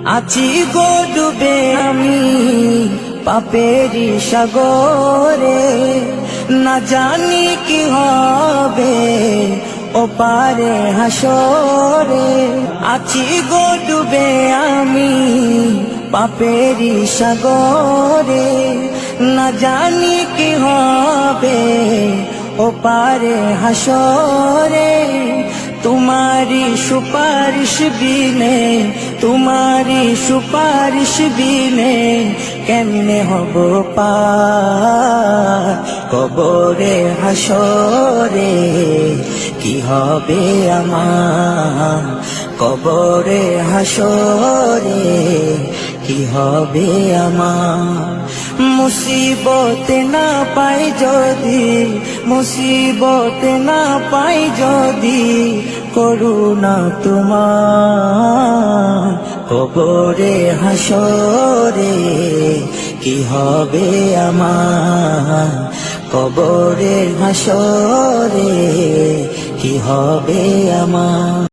আছি গো ডুবে আমি পাপেরি সাগরে, না জানি কি হবে ও পারে হাসরে। আছি গো ডুবে আমি পাপেরি সাগরে, না জানি কি হবে ও পারে হাসরে। तुम्हारी सुपारिश बिने, तुम्हारी सुपारिश बिने केमने हबो पार कबरे हासरे। কি হবে আমার কবরে হাসরে, কি হবে আমার। মুসিবতে না পাই যদি, মুসিবতে না পাই যদি করুণা তোমার কবরে হাসরে। কি হবে আমার কবরে হাসরে, কি হবে আমার।